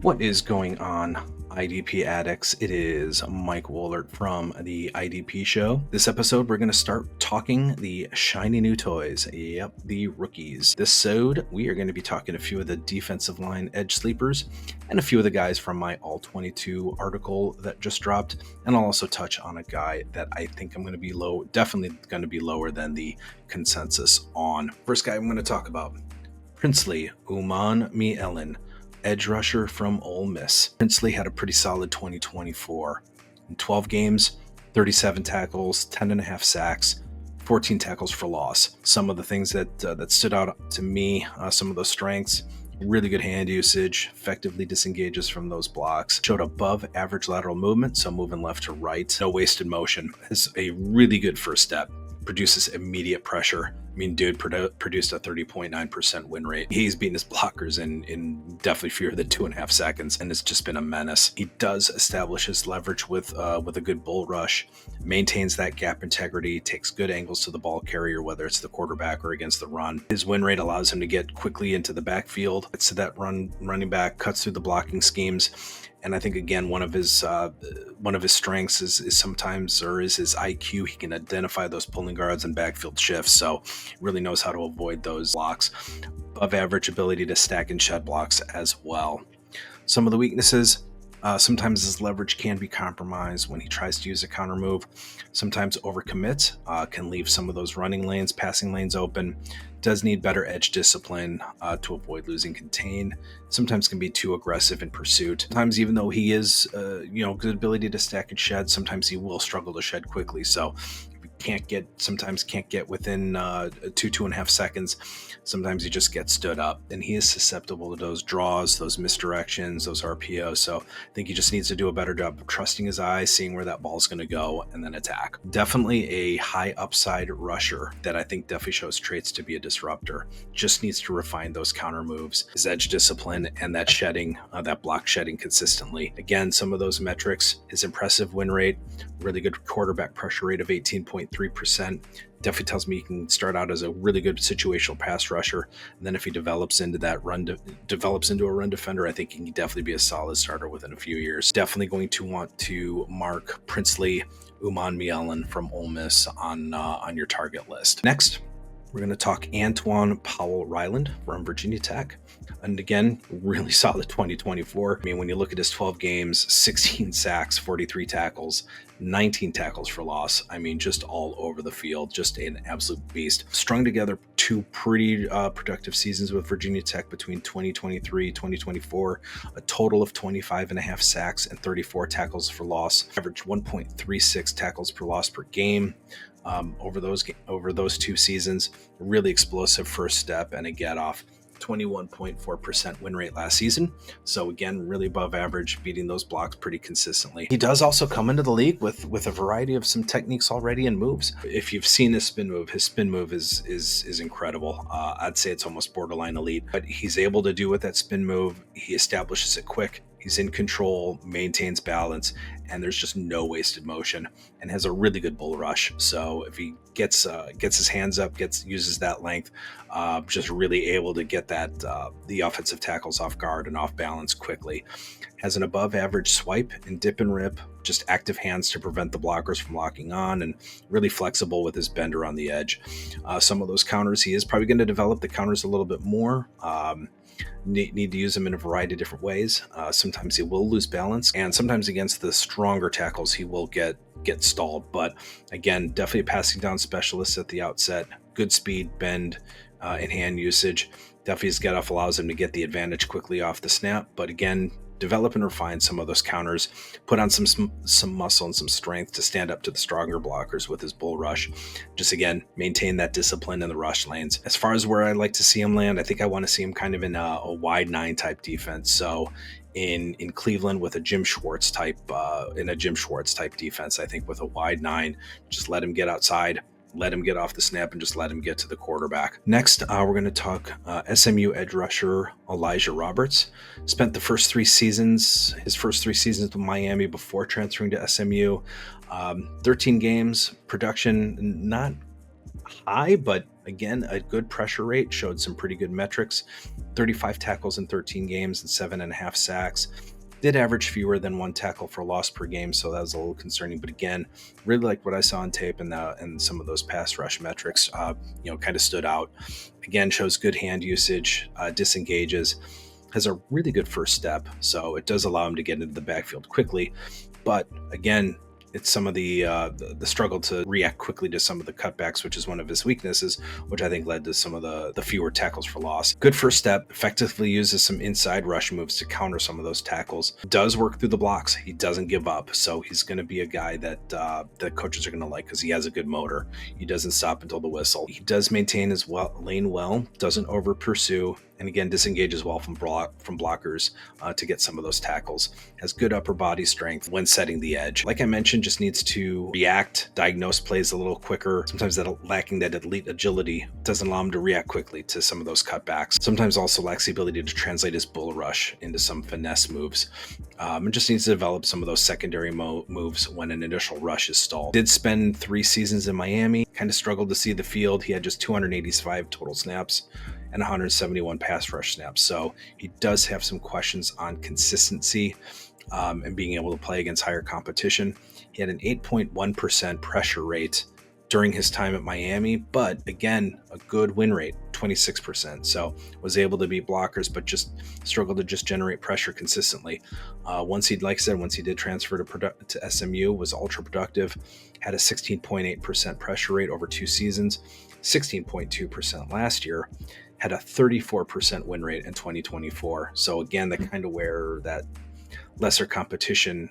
What is going on, IDP addicts? It is Mykel Williams from the IDP show. This episode, we're going to start talking the shiny new toys. Yep, the rookies. This episode, we are going to be talking a few of the defensive line edge sleepers and a few of the guys from my All 22 article that just dropped. And I'll also touch on a guy that I think I'm going to be definitely going to be lower than the consensus on. First guy I'm going to talk about, Princely Umanmielen, edge rusher from Ole Miss. Princely had a pretty solid 2024. In 12 games, 37 tackles, 10.5 sacks, 14 tackles for loss. Some of the things that stood out to me, some of those strengths: really good hand usage, effectively disengages from those blocks, showed above average lateral movement, so moving left to right, no wasted motion, is a really good first step, produces immediate pressure. I mean, dude produced a 30.9% win rate. He's beaten his blockers in definitely fewer than 2.5 seconds, and it's just been a menace. He does establish his leverage with a good bull rush, maintains that gap integrity, takes good angles to the ball carrier, whether it's the quarterback or against the run. His win rate allows him to get quickly into the backfield, gets to that running back, cuts through the blocking schemes. And I think, again, one of his strengths is his IQ. He can identify those pulling guards and backfield shifts, so really knows how to avoid those blocks. Above average ability to stack and shed blocks as well. Some of the weaknesses: sometimes his leverage can be compromised when he tries to use a counter move. Sometimes overcommit can leave some of those passing lanes open. Does need better edge discipline to avoid losing contain. Sometimes can be too aggressive in pursuit. Sometimes, even though he is, good ability to stack and shed, sometimes he will struggle to shed quickly. So can't get within 2.5 seconds. Sometimes he just gets stood up, and he is susceptible to those draws, those misdirections, those RPOs. So I think he just needs to do a better job of trusting his eyes, seeing where that ball is going to go, and then attack. Definitely a high upside rusher that I think definitely shows traits to be a disruptor. Just needs to refine those counter moves, his edge discipline, and that shedding, that block shedding consistently. Again, some of those metrics: his impressive win rate, really good quarterback pressure rate of 18.3%. Definitely tells me he can start out as a really good situational pass rusher, and then if he develops into a run defender, I think he can definitely be a solid starter within a few years. Definitely going to want to mark Princely Umanmielen from Ole Miss on your target list. Next, we're going to talk Antwaun Powell-Ryland from Virginia Tech. And again, really solid 2024. I mean, when you look at his 12 games, 16 sacks, 43 tackles, 19 tackles for loss. I mean, just all over the field, just an absolute beast. Strung together two pretty productive seasons with Virginia Tech between 2023 2024, a total of 25.5 sacks and 34 tackles for loss, average 1.36 tackles per loss per game. Over those two seasons, really explosive first step and a get off. 21.4% win rate last season. So again, really above average, beating those blocks pretty consistently. He does also come into the league with a variety of some techniques already and moves. If you've seen his spin move is incredible. I'd say it's almost borderline elite, but he's able to do with that spin move. He establishes it quick. He's in control, maintains balance, and there's just no wasted motion, and has a really good bull rush. So if he gets his hands up, uses that length, just really able to get the offensive tackles off guard and off balance quickly. Has an above average swipe and dip and rip, just active hands to prevent the blockers from locking on, and really flexible with his bender on the edge. Some of those counters, he is probably going to develop the counters a little bit more. Need to use them in a variety of different ways. Sometimes he will lose balance, and sometimes against the stronger tackles he will get stalled. But again, definitely a passing down specialist at the outset. Good speed, bend, and hand usage. Definitely his get off allows him to get the advantage quickly off the snap. But again, develop and refine some of those counters, put on some muscle and some strength to stand up to the stronger blockers with his bull rush. Just again, maintain that discipline in the rush lanes. As far as where I like to see him land, I think I want to see him kind of in a wide 9 type defense. So in Cleveland with a Jim Schwartz type defense, I think with a wide 9, just let him get outside, let him get off the snap, and just let him get to the quarterback. Next, we're going to talk SMU edge rusher Elijah Roberts. Spent his first 3 seasons with Miami before transferring to SMU. 13 games, production not high, but Again, a good pressure rate, showed some pretty good metrics, 35 tackles in 13 games and 7.5 sacks. Did average fewer than 1 tackle for loss per game, so that was a little concerning. But again, really liked what I saw on tape, and some of those pass rush metrics, kind of stood out. Again, shows good hand usage, disengages, has a really good first step, so it does allow him to get into the backfield quickly. But again, it's some of the struggle to react quickly to some of the cutbacks, which is one of his weaknesses, which I think led to some of the fewer tackles for loss. Good first step, effectively uses some inside rush moves to counter some of those tackles. Does work through the blocks. He doesn't give up, so he's going to be a guy that coaches are going to like because he has a good motor. He doesn't stop until the whistle. He does maintain his lane well, doesn't over pursue, and again disengages well from blockers to get some of those tackles. Has good upper body strength when setting the edge. Like I mentioned, just needs to react, diagnose plays a little quicker. Sometimes lacking that elite agility doesn't allow him to react quickly to some of those cutbacks. Sometimes also lacks the ability to translate his bull rush into some finesse moves. And just needs to develop some of those secondary moves when an initial rush is stalled. Did spend 3 seasons in Miami, kind of struggled to see the field. He had just 285 total snaps and 171 pass rush snaps. So he does have some questions on consistency and being able to play against higher competition. He had an 8.1% pressure rate during his time at Miami, but again, a good win rate, 26%. So was able to beat blockers, but just struggled to just generate pressure consistently. Once he did transfer to SMU, was ultra productive, had a 16.8% pressure rate over 2 seasons, 16.2% last year, had a 34% win rate in 2024. So again, the kind of where that lesser competition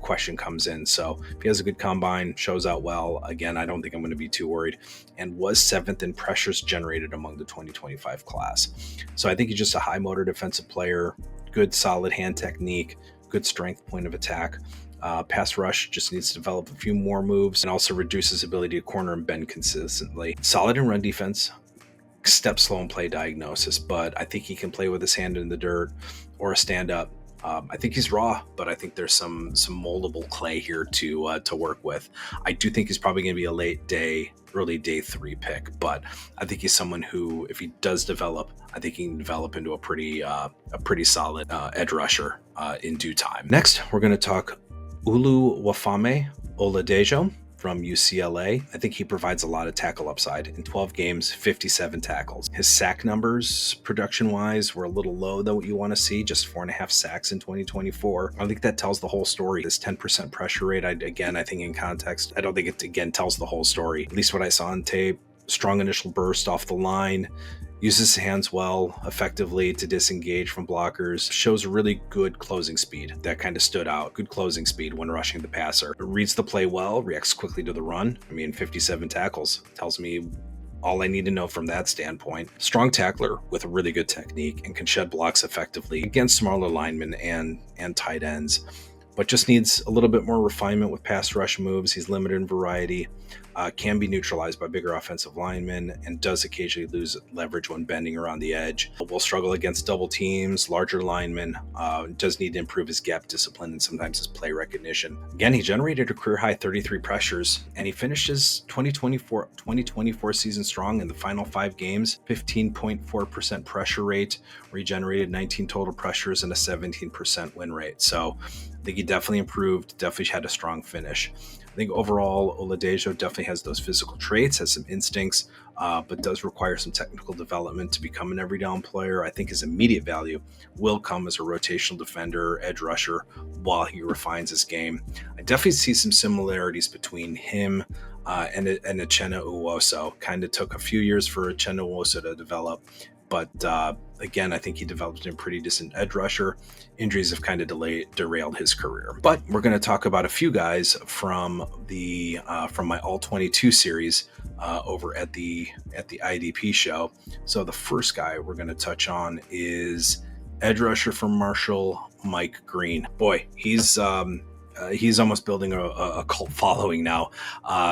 question comes in. So if he has a good combine, shows out well, again, I don't think I'm going to be too worried, and was 7th in pressures generated among the 2025 class. So I think he's just a high motor defensive player, good solid hand technique, good strength point of attack. Pass rush just needs to develop a few more moves and also reduce his ability to corner and bend consistently. Solid in run defense, step slow and play diagnosis, but I think he can play with his hand in the dirt or a stand up. I think he's raw, but I think there's some moldable clay here to work with. I do think he's probably going to be a early day 3 pick, but I think he's someone who, if he does develop, I think he can develop into a pretty solid edge rusher in due time. Next, we're going to talk Oluwafemi Oladejo from UCLA. I think he provides a lot of tackle upside. In 12 games, 57 tackles. His sack numbers, production-wise, were a little low than what you want to see, just 4.5 sacks in 2024. I think that tells the whole story. This 10% pressure rate, I think in context, I don't think it, again, tells the whole story. At least what I saw on tape. Strong initial burst off the line, uses his hands well, effectively to disengage from blockers, shows really good closing speed. That kind of stood out. Good closing speed when rushing the passer. Reads the play well, reacts quickly to the run. 57 tackles tells me all I need to know from that standpoint. Strong tackler with a really good technique and can shed blocks effectively against smaller linemen and tight ends, but just needs a little bit more refinement with pass rush moves. He's limited in variety, can be neutralized by bigger offensive linemen, and does occasionally lose leverage when bending around the edge. Will struggle against double teams, larger linemen, does need to improve his gap discipline and sometimes his play recognition. Again, he generated a career-high 33 pressures, and he finished his 2024 season strong in the final 5 games, 15.4% pressure rate, where he generated 19 total pressures and a 17% win rate. So I think he definitely improved, definitely had a strong finish. I think overall, Oladejo definitely has those physical traits, has some instincts, but does require some technical development to become an every down player. I think his immediate value will come as a rotational defender, edge rusher, while he refines his game. I definitely see some similarities between him and Uchenna Nwosu. Kind of took a few years for Uchenna Nwosu to develop, but again, I think he developed a pretty decent edge rusher. Injuries have kind of derailed his career. But we're going to talk about a few guys from my All 22 series over at the IDP show. So the first guy we're going to touch on is edge rusher from Marshall, Mike Green. Boy, he's almost building a cult following now,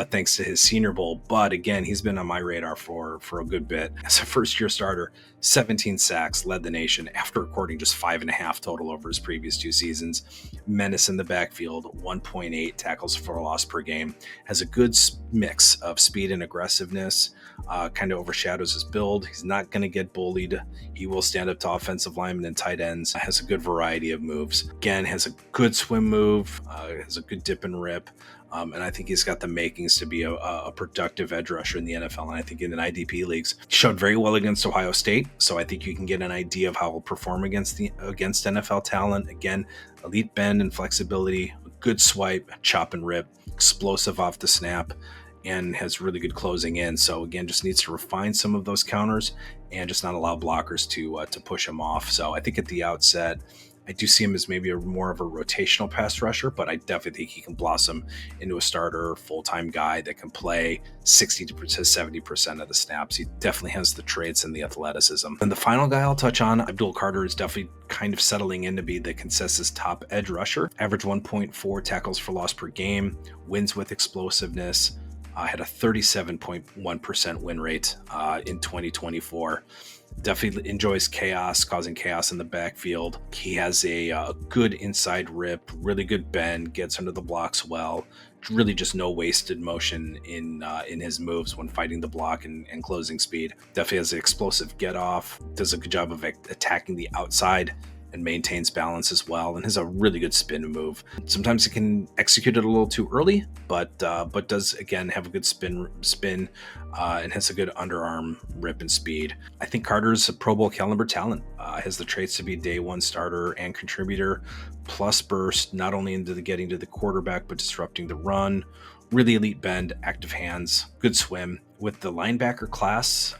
thanks to his Senior Bowl. But again, he's been on my radar for a good bit. As a first-year starter, 17 sacks, led the nation after recording just 5.5 total over his previous 2 seasons. Menace in the backfield, 1.8 tackles for loss per game. Has a good mix of speed and aggressiveness kind of overshadows his build. He's not going to get bullied. He will stand up to offensive linemen and tight ends. Has a good variety of moves. Again, has a good swim move, has a good dip and rip. And I think he's got the makings to be a productive edge rusher in the NFL. And I think in IDP leagues, he showed very well against Ohio State. So I think you can get an idea of how he'll perform against NFL talent. Again, elite bend and flexibility, good swipe, chop and rip, explosive off the snap, and has really good closing in. So again, just needs to refine some of those counters and just not allow blockers to push him off. So I think at the outset, I do see him as maybe more of a rotational pass rusher, but I definitely think he can blossom into a starter, full-time guy that can play 60 to 70% of the snaps. He definitely has the traits and the athleticism. And the final guy I'll touch on, Abdul Carter, is definitely kind of settling in to be the consensus top edge rusher. Average 1.4 tackles for loss per game, wins with explosiveness, had a 37.1% win rate in 2024. Definitely enjoys chaos, causing chaos in the backfield. He has a good inside rip, really good bend, gets under the blocks well. Really just no wasted motion in his moves when fighting the block and closing speed. Definitely has an explosive get off, does a good job of attacking the outside and maintains balance as well, and has a really good spin move. Sometimes he can execute it a little too early, but does again have a good spin and has a good underarm rip and speed. I think Carter's a Pro Bowl caliber talent. Has the traits to be day one starter and contributor, plus burst, not only into getting to the quarterback, but disrupting the run. Really elite bend, active hands, good swim. With the linebacker class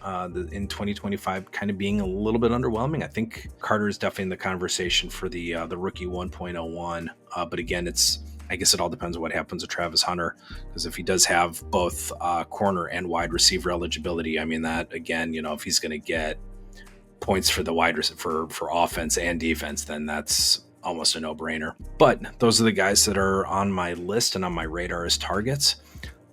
in 2025 kind of being a little bit underwhelming, I think Carter is definitely in the conversation for the rookie 1.01. But again, I guess it all depends on what happens with Travis Hunter, because if he does have both corner and wide receiver eligibility, I mean that again, if he's going to get points for the wide receiver for offense and defense, then that's almost a no-brainer. But those are the guys that are on my list and on my radar as targets.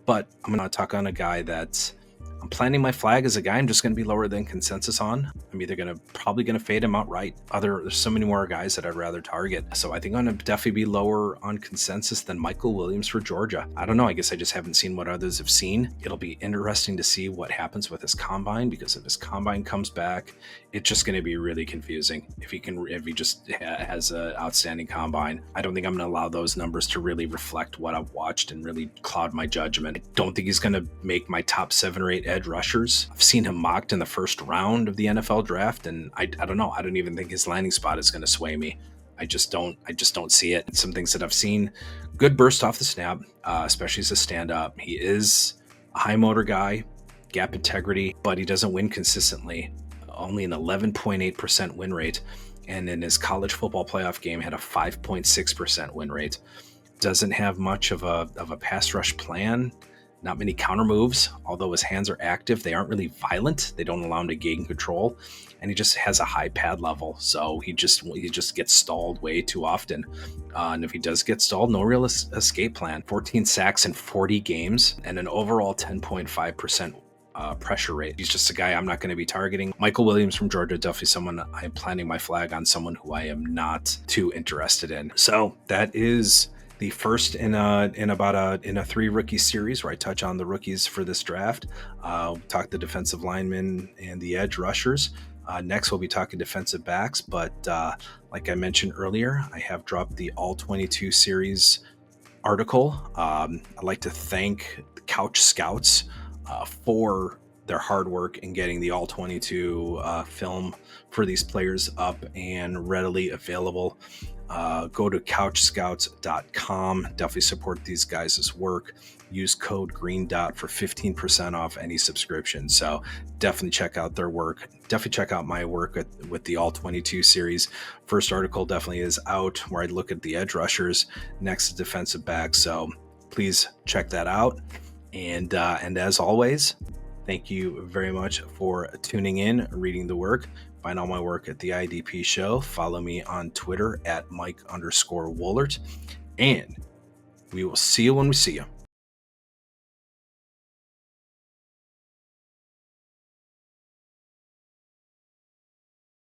But I'm going to talk on a guy that I'm planting my flag as a guy I'm just going to be lower than consensus on. I'm either probably going to fade him outright. There's so many more guys that I'd rather target. So I think I'm going to definitely be lower on consensus than Mykel Williams for Georgia. I don't know. I guess I just haven't seen what others have seen. It'll be interesting to see what happens with his combine, because if his combine comes back, it's just going to be really confusing. If he just has an outstanding combine, I don't think I'm going to allow those numbers to really reflect what I've watched and really cloud my judgment. I don't think he's going to make my top 7 or 8 edge rushers. I've seen him mocked in the first round of the NFL draft, and I don't know. I don't even think his landing spot is going to sway me. I just don't see it. Some things that I've seen, good burst off the snap, especially as a stand-up. He is a high motor guy, gap integrity, but he doesn't win consistently. Only an 11.8% win rate, and in his college football playoff game had a 5.6% win rate. Doesn't have much of a pass rush plan. Not many counter moves, although his hands are active. They aren't really violent. They don't allow him to gain control, and he just has a high pad level. So he just gets stalled way too often. And if he does get stalled, no real escape plan. 14 sacks in 40 games and an overall 10.5% pressure rate. He's just a guy I'm not going to be targeting. Mykel Williams from Georgia, definitely someone I'm planting my flag on, someone who I am not too interested in. So that is the first in a 3 rookie series where I touch on the rookies for this draft. Talk the defensive linemen and the edge rushers. Next, we'll be talking defensive backs, but like I mentioned earlier, I have dropped the All 22 series article. I'd like to thank the Couch Scouts for their hard work in getting the All 22 film for these players up and readily available. Go to couchscouts.com. Definitely support these guys' work. Use code GREENDOT for 15% off any subscription. So definitely check out their work. Definitely check out my work with the All 22 series. First article definitely is out where I look at the edge rushers, next to defensive backs. So please check that out. And as always, thank you very much for tuning in, reading the work. Find all my work at the IDP show. Follow me on Twitter at Mike_Woolert. And we will see you when we see you.